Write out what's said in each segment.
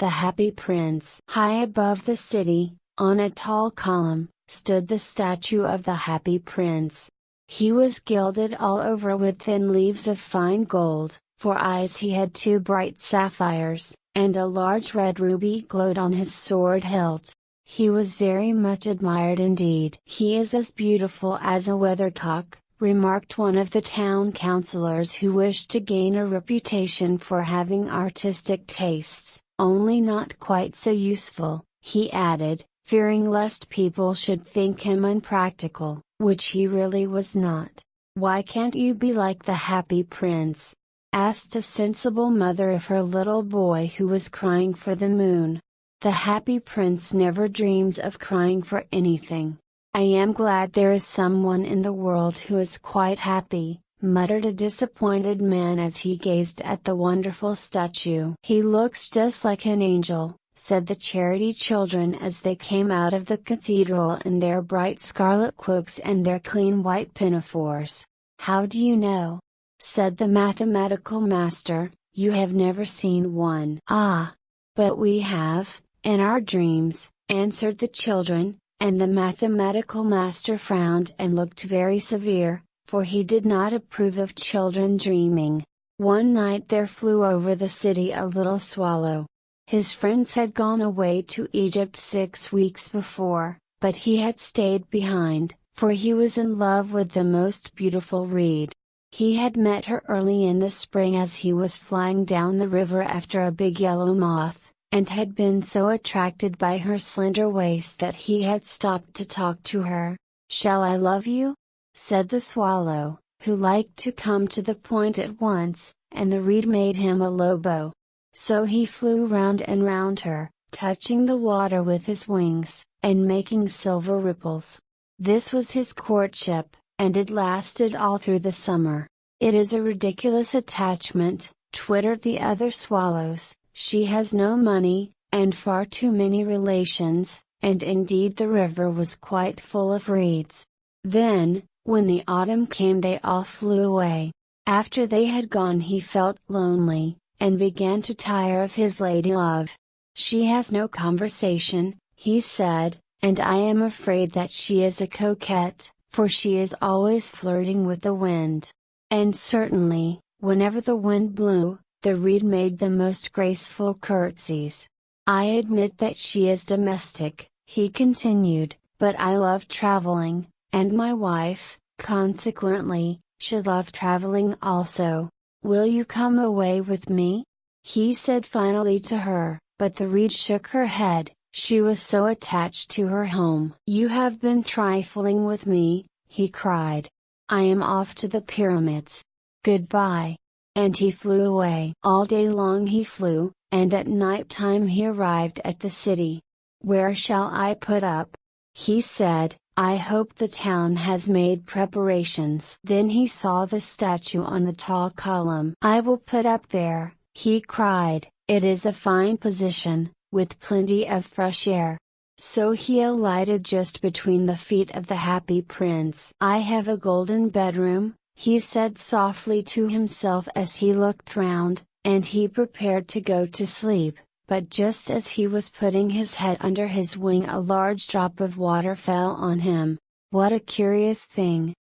The Happy Prince. High above the city, on a tall column, stood the statue of the Happy Prince. He was gilded all over with thin leaves of fine gold, for eyes he had 2 bright sapphires, and a large red ruby glowed on his sword hilt. He was very much admired indeed. "He is as beautiful as a weathercock," remarked one of the town councillors who wished to gain a reputation for having artistic tastes, "only not quite so useful," he added, fearing lest people should think him unpractical, which he really was not. "Why can't you be like the Happy Prince?" asked a sensible mother of her little boy who was crying for the moon. "The Happy Prince never dreams of crying for anything. I am glad there is someone in the world who is quite happy," muttered a disappointed man as he gazed at the wonderful statue. "He looks just like an angel," said the charity children as they came out of the cathedral in their bright scarlet cloaks and their clean white pinafores. "How do you know?" said the mathematical master. "You have never seen one." "Ah! But we have, in our dreams," answered the children, and the mathematical master frowned and looked very severe, for he did not approve of children dreaming. One night there flew over the city a little swallow. His friends had gone away to Egypt 6 weeks before, but he had stayed behind, for he was in love with the most beautiful reed. He had met her early in the spring as he was flying down the river after a big yellow moth, and had been so attracted by her slender waist that he had stopped to talk to her. "Shall I love you?" said the swallow, who liked to come to the point at once, and the reed made him a low bow. So he flew round and round her, touching the water with his wings, and making silver ripples. This was his courtship, and it lasted all through the summer. "It is a ridiculous attachment," twittered the other swallows. "She has no money, and far too many relations," and indeed the river was quite full of reeds. Then, when the autumn came they all flew away. After they had gone he felt lonely, and began to tire of his lady love. "She has no conversation," he said, "and I am afraid that she is a coquette, for she is always flirting with the wind." And certainly, whenever the wind blew, the reed made the most graceful curtsies. "I admit that she is domestic," he continued, "but I love traveling, and my wife, consequently, should love traveling also. Will you come away with me?" he said finally to her, but the reed shook her head, she was so attached to her home. "You have been trifling with me," he cried. "I am off to the pyramids. Goodbye." And he flew away. All day long he flew, and at night time he arrived at the city. "Where shall I put up?" he said. "I hope the town has made preparations." Then he saw the statue on the tall column. "I will put up there," he cried. "It is a fine position, with plenty of fresh air." So he alighted just between the feet of the Happy Prince. "I have a golden bedroom," he said softly to himself as he looked round, and he prepared to go to sleep, but just as he was putting his head under his wing a large drop of water fell on him. "What a curious thing!"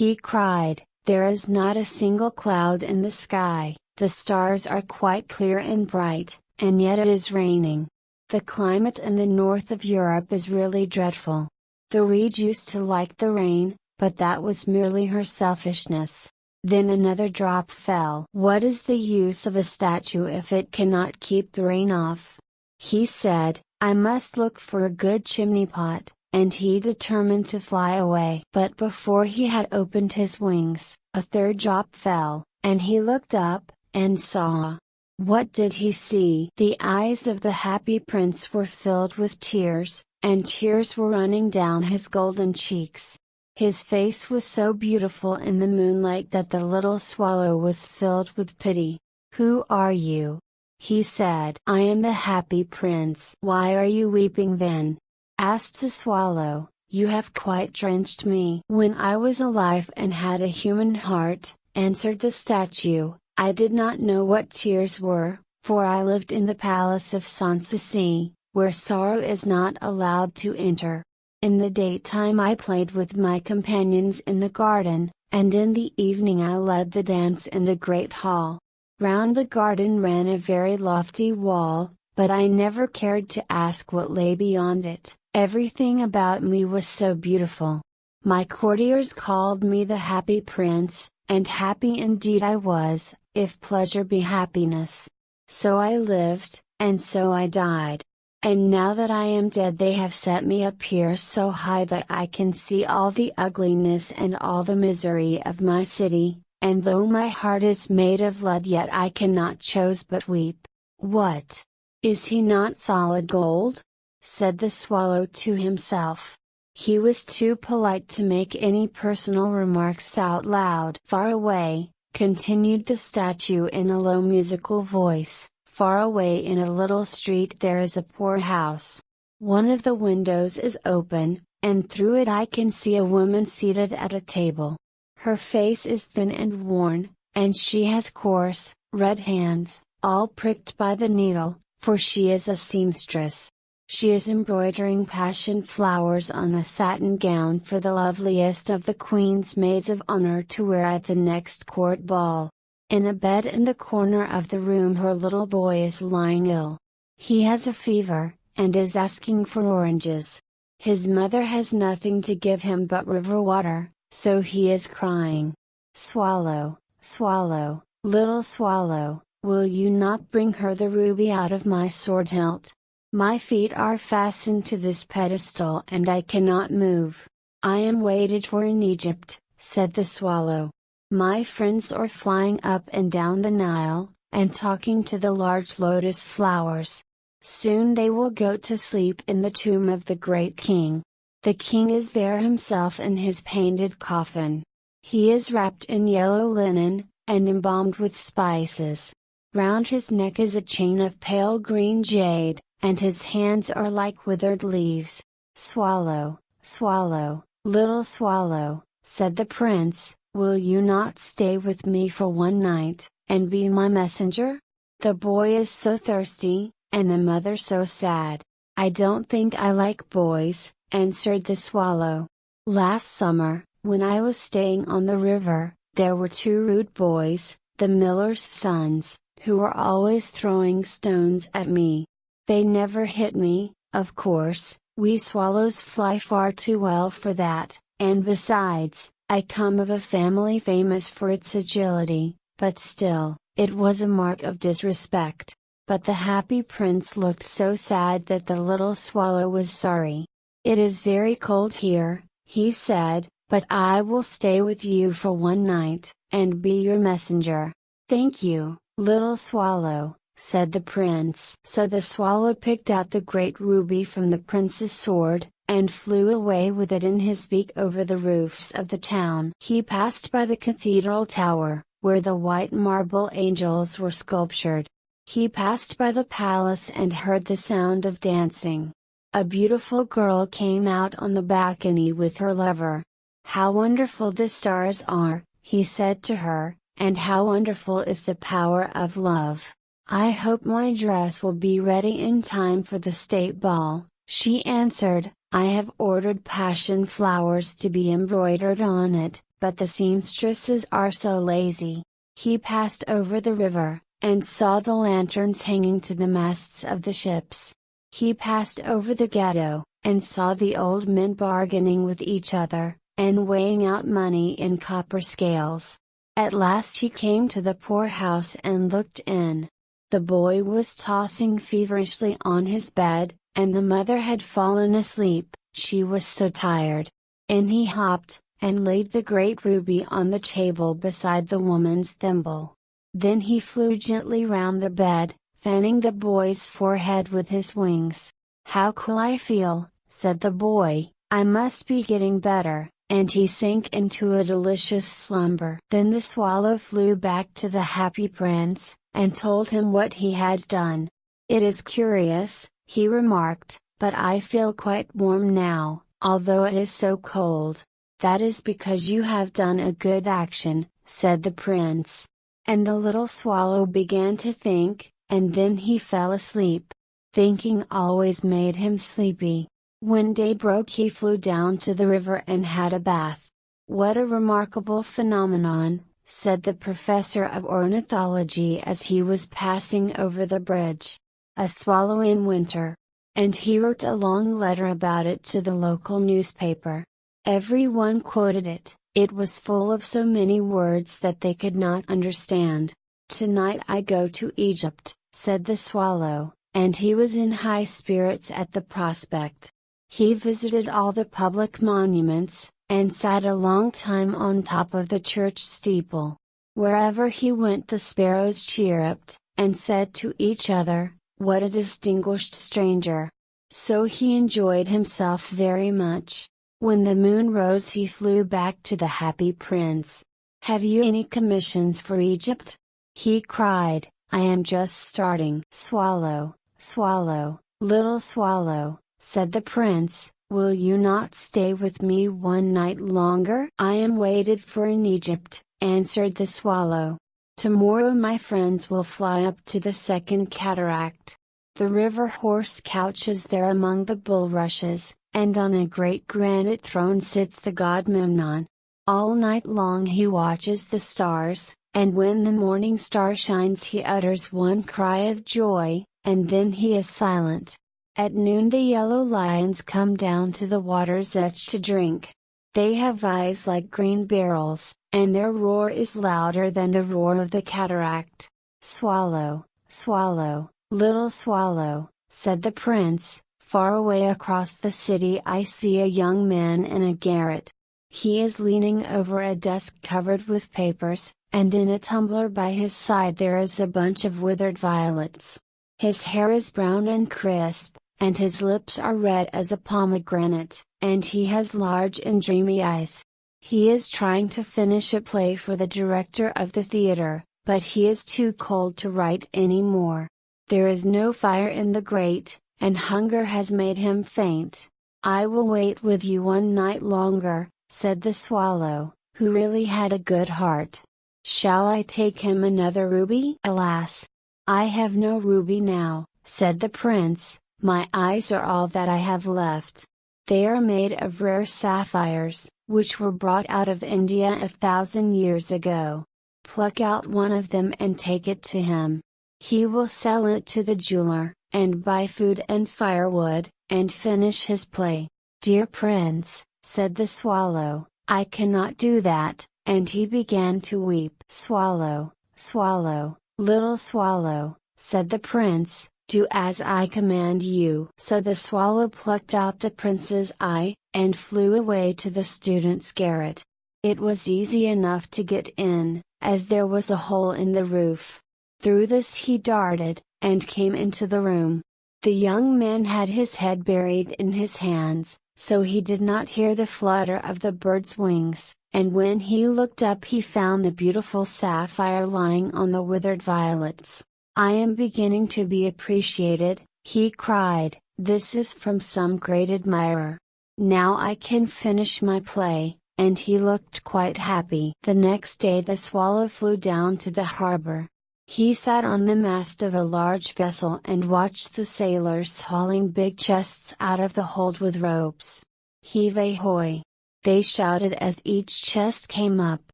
he cried, "there is not a single cloud in the sky, the stars are quite clear and bright, and yet it is raining. The climate in the north of Europe is really dreadful." The reed used to like the rain, but that was merely her selfishness. Then another drop fell. "What is the use of a statue if it cannot keep the rain off?" he said. "I must look for a good chimney pot," and he determined to fly away. But before he had opened his wings, a third drop fell, and he looked up, and saw. What did he see? The eyes of the Happy Prince were filled with tears, and tears were running down his golden cheeks. His face was so beautiful in the moonlight that the little swallow was filled with pity. "Who are you?" he said. "I am the Happy Prince." "Why are you weeping then?" asked the swallow. "You have quite drenched me." "When I was alive and had a human heart," answered the statue, "I did not know what tears were, for I lived in the palace of Sanssouci, where sorrow is not allowed to enter. In the daytime I played with my companions in the garden, and in the evening I led the dance in the great hall. Round the garden ran a very lofty wall, but I never cared to ask what lay beyond it, everything about me was so beautiful. My courtiers called me the happy prince, and happy indeed I was, if pleasure be happiness. So I lived, and so I died. And now that I am dead they have set me up here so high that I can see all the ugliness and all the misery of my city, and though my heart is made of lead yet I cannot choose but weep. What? Is he not solid gold? Said the swallow to himself. He was too polite to make any personal remarks out loud. Far away, continued the statue in a low musical voice, far away in a little street there is a poor house. One of the windows is open, and through it I can see a woman seated at a table. Her face is thin and worn, and she has coarse, red hands, all pricked by the needle, for she is a seamstress. She is embroidering passion flowers on a satin gown for the loveliest of the Queen's maids of honor to wear at the next court ball. In a bed in the corner of the room her little boy is lying ill. He has a fever, and is asking for oranges. His mother has nothing to give him but river water, so he is crying. Swallow, swallow, little swallow, will you not bring her the ruby out of my sword hilt? My feet are fastened to this pedestal and I cannot move. I am waited for in Egypt, said the swallow. My friends are flying up and down the Nile, and talking to the large lotus flowers. Soon they will go to sleep in the tomb of the great king. The king is there himself in his painted coffin. He is wrapped in yellow linen, and embalmed with spices. Round his neck is a chain of pale green jade, and his hands are like withered leaves. Swallow, swallow, little swallow, said the prince, will you not stay with me for one night, and be my messenger? The boy is so thirsty, and the mother so sad. I don't think I like boys, answered the swallow. Last summer, when I was staying on the river, there were two rude boys, the miller's sons, who were always throwing stones at me. They never hit me, of course, we swallows fly far too well for that, and besides, I come of a family famous for its agility, but still, it was a mark of disrespect. But the happy prince looked so sad that the little swallow was sorry. It is very cold here, he said, but I will stay with you for one night, and be your messenger. Thank you, little swallow, said the prince. So the swallow picked out the great ruby from the prince's sword, and flew away with it in his beak over the roofs of the town. He passed by the cathedral tower, where the white marble angels were sculptured. He passed by the palace and heard the sound of dancing. A beautiful girl came out on the balcony with her lover. How wonderful the stars are, he said to her, and how wonderful is the power of love. I hope my dress will be ready in time for the state ball, she answered. I have ordered passion flowers to be embroidered on it, but the seamstresses are so lazy. He passed over the river, and saw the lanterns hanging to the masts of the ships. He passed over the ghetto, and saw the old men bargaining with each other, and weighing out money in copper scales. At last he came to the poorhouse and looked in. The boy was tossing feverishly on his bed, and the mother had fallen asleep, she was so tired. In he hopped, and laid the great ruby on the table beside the woman's thimble. Then he flew gently round the bed, fanning the boy's forehead with his wings. How cool I feel, said the boy, I must be getting better, and he sank into a delicious slumber. Then the swallow flew back to the happy prince, and told him what he had done. It is curious, he remarked, but I feel quite warm now, although it is so cold. That is because you have done a good action, said the prince. And the little swallow began to think, and then he fell asleep. Thinking always made him sleepy. When day broke he flew down to the river and had a bath. "What a remarkable phenomenon," said the professor of ornithology as he was passing over the bridge. "A swallow in winter." And he wrote a long letter about it to the local newspaper. Everyone quoted it. It was full of so many words that they could not understand. "Tonight I go to Egypt," said the swallow, and he was in high spirits at the prospect. He visited all the public monuments, and sat a long time on top of the church steeple. Wherever he went the sparrows chirruped, and said to each other, "What a distinguished stranger!" So he enjoyed himself very much. When the moon rose he flew back to the happy prince. "Have you any commissions for Egypt?" he cried. "I am just starting." "Swallow, swallow, little swallow," said the prince, "will you not stay with me one night longer?" "I am waited for in Egypt," answered the swallow. "Tomorrow my friends will fly up to the second cataract. The river horse couches there among the bulrushes, and on a great granite throne sits the god Memnon. All night long he watches the stars, and when the morning star shines he utters one cry of joy, and then he is silent. At noon the yellow lions come down to the water's edge to drink. They have eyes like green beryls, and their roar is louder than the roar of the cataract." "Swallow, swallow, little swallow," said the prince, "far away across the city I see a young man in a garret. He is leaning over a desk covered with papers, and in a tumbler by his side there is a bunch of withered violets. His hair is brown and crisp, and his lips are red as a pomegranate, and he has large and dreamy eyes. He is trying to finish a play for the director of the theater, but he is too cold to write any more. There is no fire in the grate, and hunger has made him faint. I will wait with you one night longer," said the swallow, who really had a good heart. "Shall I take him another ruby?" "Alas! I have no ruby now," said the prince. "My eyes are all that I have left. They are made of rare sapphires, which were brought out of India 1,000 years ago. Pluck out one of them and take it to him. He will sell it to the jeweler, and buy food and firewood, and finish his play." "Dear prince," said the swallow, "I cannot do that," and he began to weep. "Swallow, swallow, little swallow," said the prince, "do as I command you." So the swallow plucked out the prince's eye, and flew away to the student's garret. It was easy enough to get in, as there was a hole in the roof. Through this he darted, and came into the room. The young man had his head buried in his hands, so he did not hear the flutter of the bird's wings, and when he looked up he found the beautiful sapphire lying on the withered violets. "I am beginning to be appreciated," he cried. "This is from some great admirer. Now I can finish my play," and he looked quite happy. The next day the swallow flew down to the harbor. He sat on the mast of a large vessel and watched the sailors hauling big chests out of the hold with ropes. "Heave ahoy!" they shouted as each chest came up.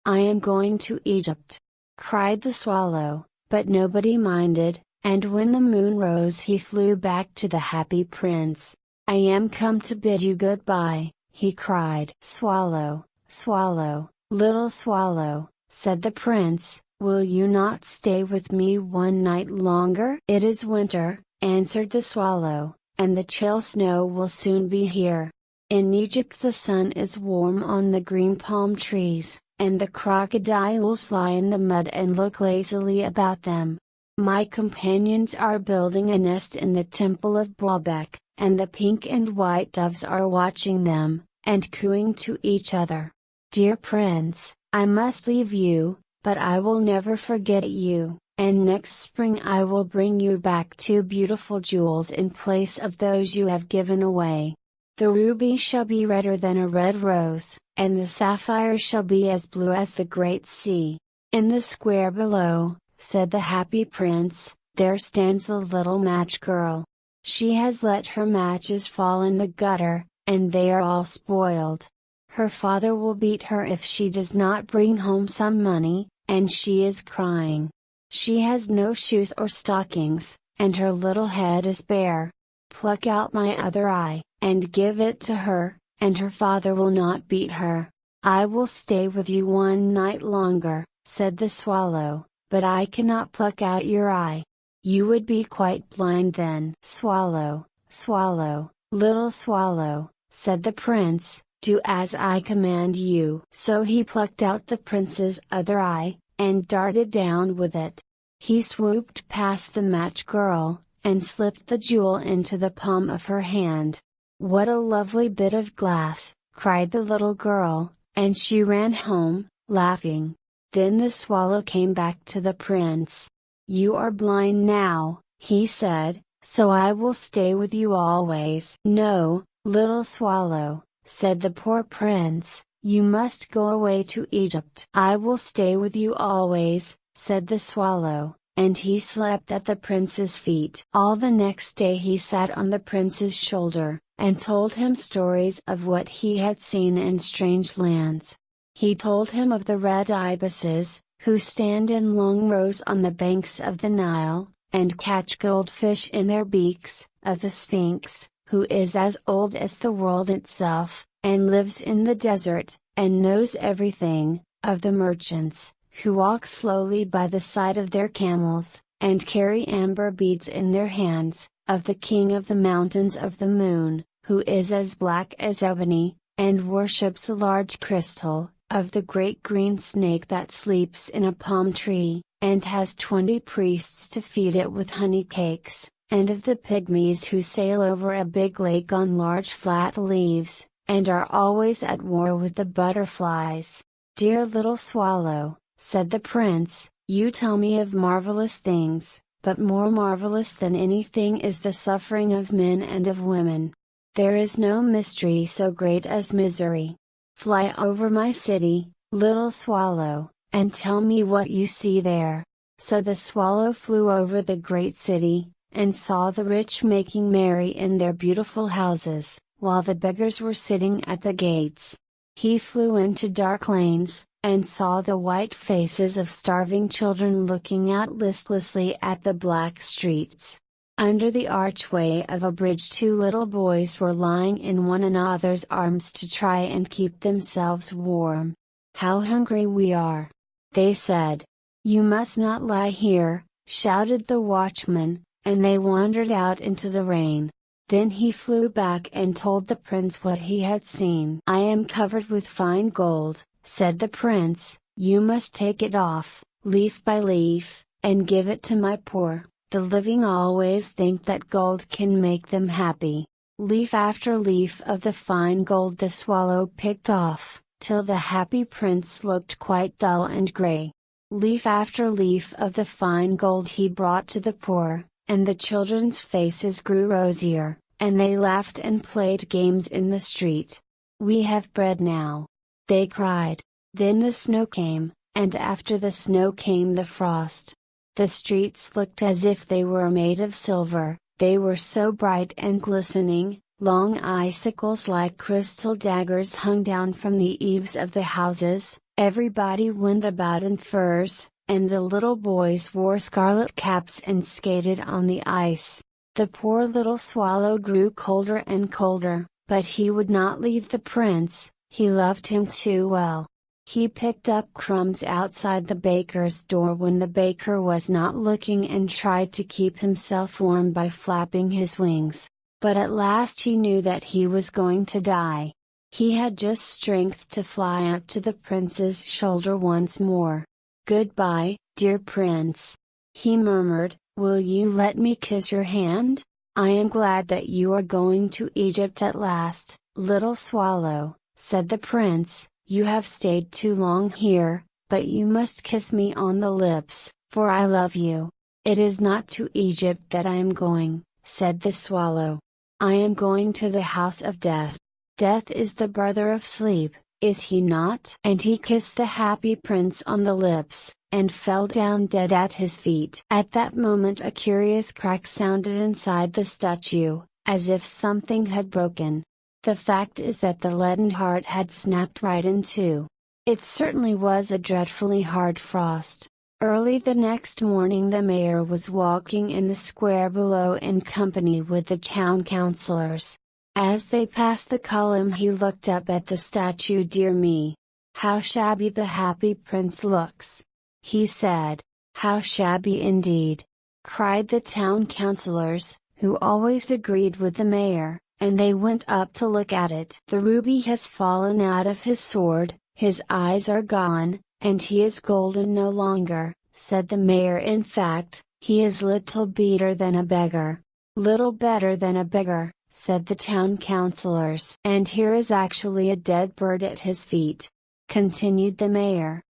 "I am going to Egypt!" cried the swallow, but nobody minded, and when the moon rose he flew back to the happy prince. "I am come to bid you goodbye," he cried. "Swallow, swallow, little swallow," said the prince, "will you not stay with me one night longer?" "It is winter," answered the swallow, "and the chill snow will soon be here. In Egypt the sun is warm on the green palm trees, and the crocodiles lie in the mud and look lazily about them. My companions are building a nest in the temple of Baalbek, and the pink and white doves are watching them, and cooing to each other. Dear prince, I must leave you, but I will never forget you, and next spring I will bring you back 2 beautiful jewels in place of those you have given away. The ruby shall be redder than a red rose, and the sapphire shall be as blue as the great sea." "In the square below," said the happy prince, There stands the little match girl. She has let her matches fall in the gutter, and they are all spoiled. Her father will beat her if she does not bring home some money, and she is crying. She has no shoes or stockings, and her little head is bare. Pluck out my other eye, and give it to her, and her father will not beat her. I will stay with you one night longer, said the swallow, but I cannot pluck out your eye. You would be quite blind then. Swallow, swallow, little swallow, said the prince, do as I command you. So he plucked out the prince's other eye, and darted down with it. He swooped past the match girl, and slipped the jewel into the palm of her hand. What a lovely bit of glass, cried the little girl, and she ran home, laughing. Then the swallow came back to the prince. You are blind now, he said, so I will stay with you always. No, little swallow, said the poor prince, you must go away to Egypt. I will stay with you always, said the swallow, and he slept at the prince's feet. All the next day he sat on the prince's shoulder, and told him stories of what he had seen in strange lands. He told him of the red ibises, who stand in long rows on the banks of the Nile, and catch goldfish in their beaks, of the Sphinx, who is as old as the world itself, and lives in the desert, and knows everything, of the merchants, who walk slowly by the side of their camels, and carry amber beads in their hands, of the king of the mountains of the moon, who is as black as ebony, and worships a large crystal, of the great green snake that sleeps in a palm tree, and has 20 priests to feed it with honey cakes, and of the pygmies who sail over a big lake on large flat leaves, and are always at war with the butterflies. Dear little swallow, said the prince, you tell me of marvelous things, but more marvelous than anything is the suffering of men and of women. There is no mystery so great as misery. Fly over my city, little swallow, and tell me what you see there. So the swallow flew over the great city, and saw the rich making merry in their beautiful houses, while the beggars were sitting at the gates. He flew into dark lanes, and saw the white faces of starving children looking out listlessly at the black streets. Under the archway of a bridge 2 little boys were lying in one another's arms to try and keep themselves warm. How hungry we are! They said. You must not lie here, shouted the watchman, and they wandered out into the rain. Then he flew back and told the prince what he had seen. I am covered with fine gold, said the prince, you must take it off, leaf by leaf, and give it to my poor. The living always think that gold can make them happy. Leaf after leaf of the fine gold the swallow picked off, till the happy prince looked quite dull and grey. Leaf after leaf of the fine gold he brought to the poor, and the children's faces grew rosier, and they laughed and played games in the street. We have bread now, they cried. Then the snow came, and after the snow came the frost. The streets looked as if they were made of silver, they were so bright and glistening. Long icicles like crystal daggers hung down from the eaves of the houses. Everybody went about in furs, and the little boys wore scarlet caps and skated on the ice. The poor little swallow grew colder and colder, but he would not leave the prince, he loved him too well. He picked up crumbs outside the baker's door when the baker was not looking and tried to keep himself warm by flapping his wings. But at last he knew that he was going to die. He had just strength to fly up to the prince's shoulder once more. Goodbye, dear prince. He murmured, will you let me kiss your hand? I am glad that you are going to Egypt at last, little swallow, said the prince. You have stayed too long here, but you must kiss me on the lips, for I love you. It is not to Egypt that I am going, said the swallow. I am going to the house of death. Death is the brother of sleep, is he not? And he kissed the happy prince on the lips, and fell down dead at his feet. At that moment a curious crack sounded inside the statue, as if something had broken. The fact is that the leaden heart had snapped right in two. It certainly was a dreadfully hard frost. Early the next morning the mayor was walking in the square below in company with the town councillors. As they passed the column he looked up at the statue. "Dear me! How shabby the Happy Prince looks!" he said. "How shabby indeed!" cried the town councillors, who always agreed with the mayor, and they went up to look at it. "The ruby has fallen out of his sword, his eyes are gone, and he is golden no longer," said the mayor. "In fact, he is little better than a beggar." "Little better than a beggar," said the town councillors. "And here is actually a dead bird at his feet," continued the mayor.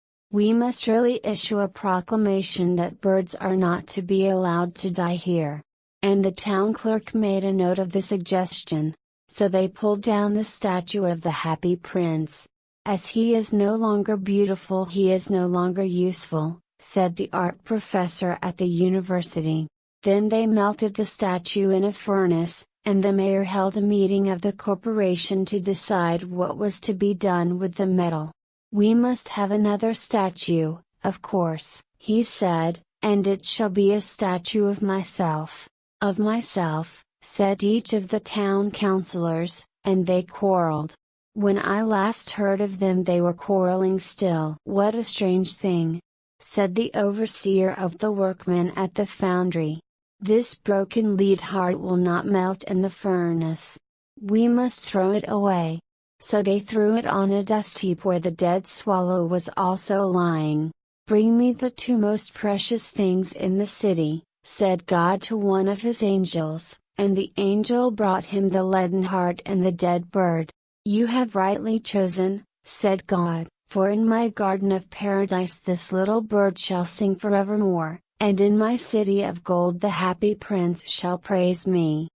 "We must really issue a proclamation that birds are not to be allowed to die here." And the town clerk made a note of the suggestion. So they pulled down the statue of the Happy Prince. "As he is no longer beautiful he is no longer useful," said the art professor at the university. Then they melted the statue in a furnace, and the mayor held a meeting of the corporation to decide what was to be done with the metal. "We must have another statue, of course," he said, "and it shall be a statue of myself." "Of myself," said each of the town councillors, and they quarreled. When I last heard of them they were quarreling still. "What a strange thing!" said the overseer of the workmen at the foundry. "This broken lead heart will not melt in the furnace. We must throw it away." So they threw it on a dust heap where the dead swallow was also lying. "Bring me the two most precious things in the city," said God to one of his angels, and the angel brought him the leaden heart and the dead bird. "You have rightly chosen," said God, "for in my garden of paradise this little bird shall sing forevermore, and in my city of gold the Happy Prince shall praise me."